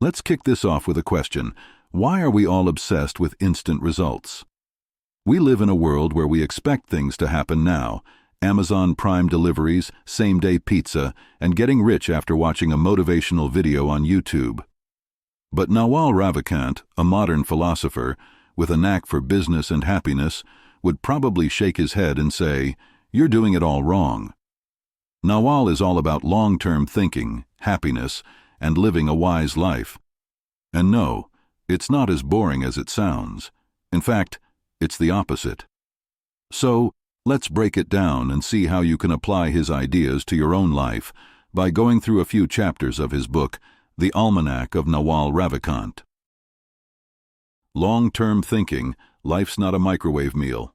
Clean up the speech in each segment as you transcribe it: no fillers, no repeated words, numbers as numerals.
Let's kick this off with a question. Why are we all obsessed with instant results? We live in a world where we expect things to happen now. Amazon Prime deliveries, same-day pizza, and getting rich after watching a motivational video on YouTube. But Naval Ravikant, a modern philosopher with a knack for business and happiness, would probably shake his head and say, "You're doing it all wrong." Naval is all about long-term thinking, happiness, and living a wise life. And no, it's not as boring as it sounds. In fact, it's the opposite. So, let's break it down and see how you can apply his ideas to your own life by going through a few chapters of his book, The Almanack of Naval Ravikant. Long-term thinking, life's not a microwave meal.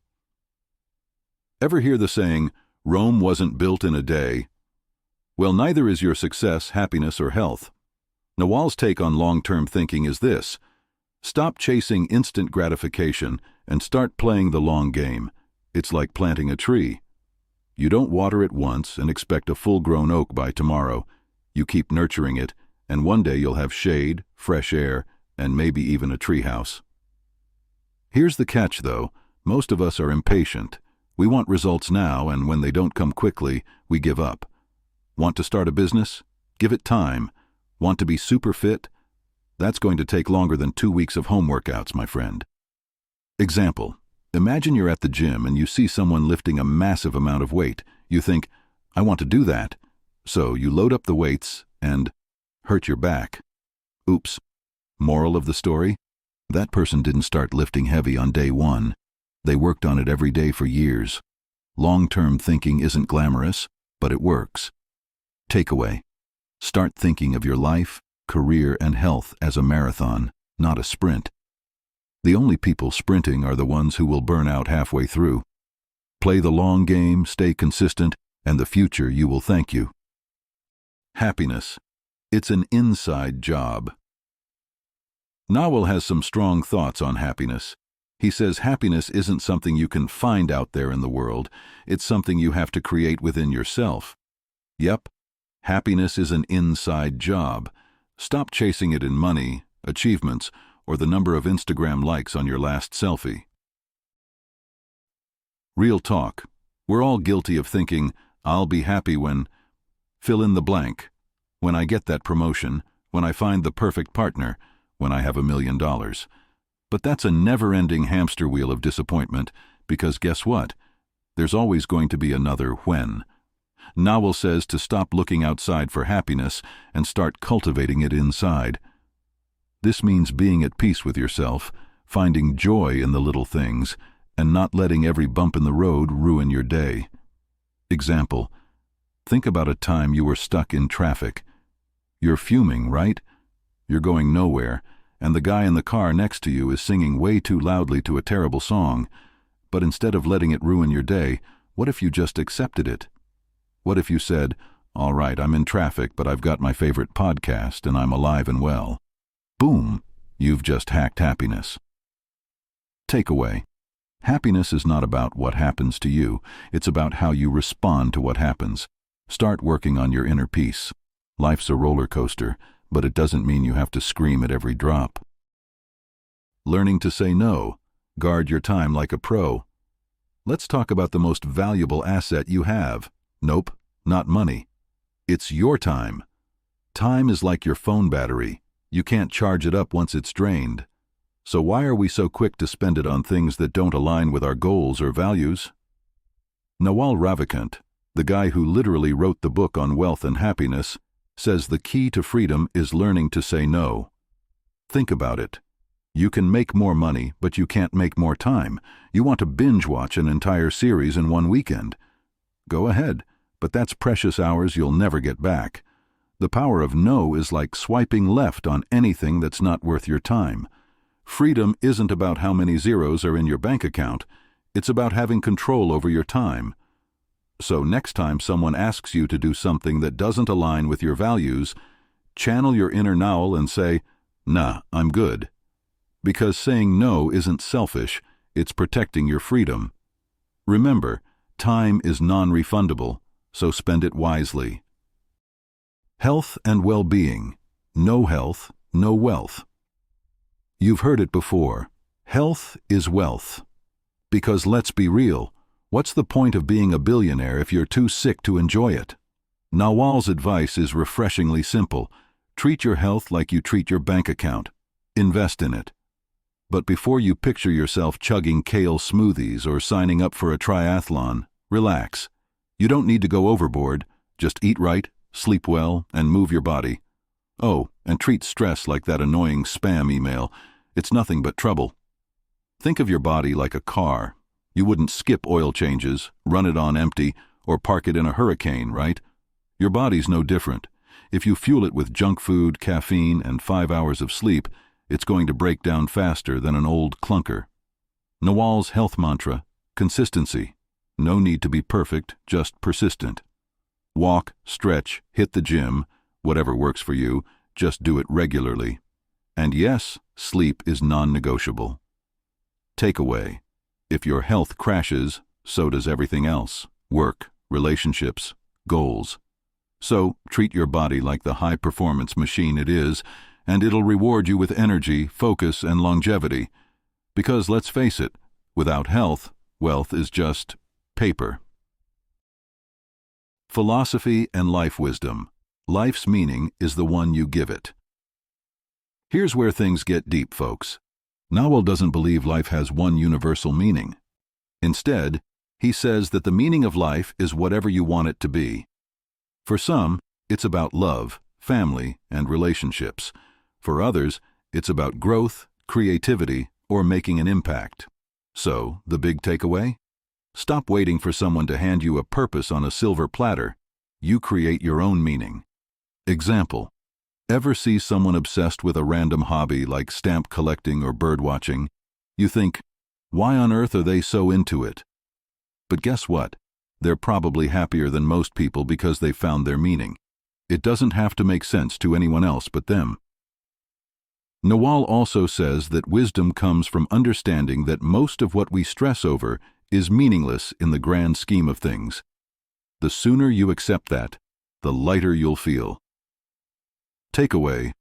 Ever hear the saying, Rome wasn't built in a day? Well, neither is your success, happiness, or health. Naval's take on long-term thinking is this: stop chasing instant gratification and start playing the long game. It's like planting a tree. You don't water it once and expect a full-grown oak by tomorrow. You keep nurturing it, and one day you'll have shade, fresh air, and maybe even a treehouse. Here's the catch, though. Most of us are impatient. We want results now, and when they don't come quickly, we give up. Want to start a business? Give it time. Want to be super fit? That's going to take longer than 2 weeks of home workouts, my friend. Example: imagine you're at the gym and you see someone lifting a massive amount of weight. You think, I want to do that. So you load up the weights and hurt your back. Oops. Moral of the story? That person didn't start lifting heavy on day one. They worked on it every day for years. Long-term thinking isn't glamorous, but it works. Takeaway: start thinking of your life, career, and health as a marathon, not a sprint. The only people sprinting are the ones who will burn out halfway through. Play the long game, stay consistent, and the future you will thank you. Happiness. It's an inside job. Naval has some strong thoughts on happiness. He says happiness isn't something you can find out there in the world, it's something you have to create within yourself. Yep, happiness is an inside job. Stop chasing it in money, achievements, or the number of Instagram likes on your last selfie. Real talk. We're all guilty of thinking, I'll be happy when... fill in the blank. When I get that promotion, when I find the perfect partner, when I have $1 million. But that's a never-ending hamster wheel of disappointment, because guess what? There's always going to be another when. Naval says to stop looking outside for happiness and start cultivating it inside. This means being at peace with yourself, finding joy in the little things, and not letting every bump in the road ruin your day. Example: think about a time you were stuck in traffic. You're fuming, right? You're going nowhere, and the guy in the car next to you is singing way too loudly to a terrible song. But instead of letting it ruin your day, what if you just accepted it? What if you said, all right, I'm in traffic, but I've got my favorite podcast and I'm alive and well. Boom, you've just hacked happiness. Takeaway: happiness is not about what happens to you, it's about how you respond to what happens. Start working on your inner peace. Life's a roller coaster, but it doesn't mean you have to scream at every drop. Learning to say no. Guard your time like a pro. Let's talk about the most valuable asset you have. Nope, not money. It's your time. Time is like your phone battery. You can't charge it up once it's drained. So why are we so quick to spend it on things that don't align with our goals or values? Naval Ravikant, the guy who literally wrote the book on wealth and happiness, says the key to freedom is learning to say no. Think about it. You can make more money, but you can't make more time. You want to binge watch an entire series in one weekend. Go ahead, but that's precious hours you'll never get back. The power of no is like swiping left on anything that's not worth your time. Freedom isn't about how many zeros are in your bank account. It's about having control over your time. So next time someone asks you to do something that doesn't align with your values, channel your inner Naval and say, nah, I'm good. Because saying no isn't selfish, it's protecting your freedom. Remember, time is non-refundable, so spend it wisely. Health and well-being. No health, no wealth. You've heard it before. Health is wealth. Because let's be real, what's the point of being a billionaire if you're too sick to enjoy it? Nawal's advice is refreshingly simple. Treat your health like you treat your bank account. Invest in it. But before you picture yourself chugging kale smoothies or signing up for a triathlon, relax. You don't need to go overboard. Just eat right, sleep well, and move your body. Oh, and treat stress like that annoying spam email. It's nothing but trouble. Think of your body like a car. You wouldn't skip oil changes, run it on empty, or park it in a hurricane, right? Your body's no different. If you fuel it with junk food, caffeine, and 5 hours of sleep, it's going to break down faster than an old clunker. Nawal's health mantra: consistency. No need to be perfect, just persistent. Walk, stretch, hit the gym, whatever works for you, just do it regularly. And yes, sleep is non-negotiable. Takeaway: if your health crashes, so does everything else: work, relationships, goals. So treat your body like the high-performance machine it is, and it'll reward you with energy, focus, and longevity. Because let's face it, without health, wealth is just paper. Philosophy and life wisdom. Life's meaning is the one you give it. Here's where things get deep, folks. Nawal doesn't believe life has one universal meaning. Instead, he says that the meaning of life is whatever you want it to be. For some, it's about love, family, and relationships. For others, it's about growth, creativity, or making an impact. So, the big takeaway? Stop waiting for someone to hand you a purpose on a silver platter. You create your own meaning. Example: ever see someone obsessed with a random hobby like stamp collecting or bird watching? You think, why on earth are they so into it? But guess what? They're probably happier than most people because they found their meaning. It doesn't have to make sense to anyone else but them. Nawal also says that wisdom comes from understanding that most of what we stress over is meaningless in the grand scheme of things. The sooner you accept that, the lighter you'll feel. Takeaway: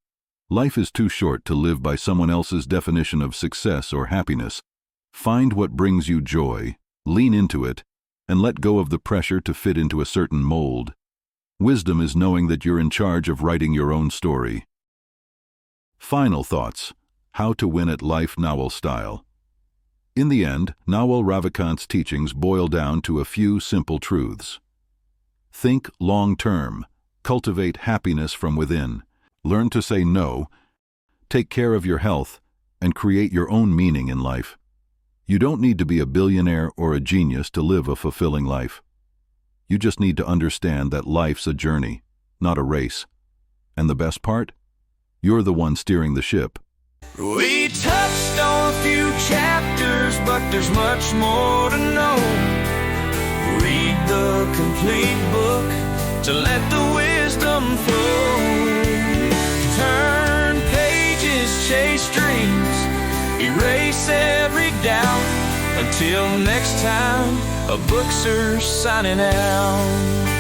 life is too short to live by someone else's definition of success or happiness. Find what brings you joy, lean into it, and let go of the pressure to fit into a certain mold. Wisdom is knowing that you're in charge of writing your own story. Final thoughts: how to win at life Nawal style. In the end, Naval Ravikant's teachings boil down to a few simple truths. Think long-term. Cultivate happiness from within. Learn to say no. Take care of your health, and create your own meaning in life. You don't need to be a billionaire or a genius to live a fulfilling life. You just need to understand that life's a journey, not a race. And the best part? You're the one steering the ship. We touched on a few chapters, but there's much more to know. Read the complete book to let the wisdom flow. Turn pages, chase dreams, erase every doubt. Until next time, a bookser's signing out.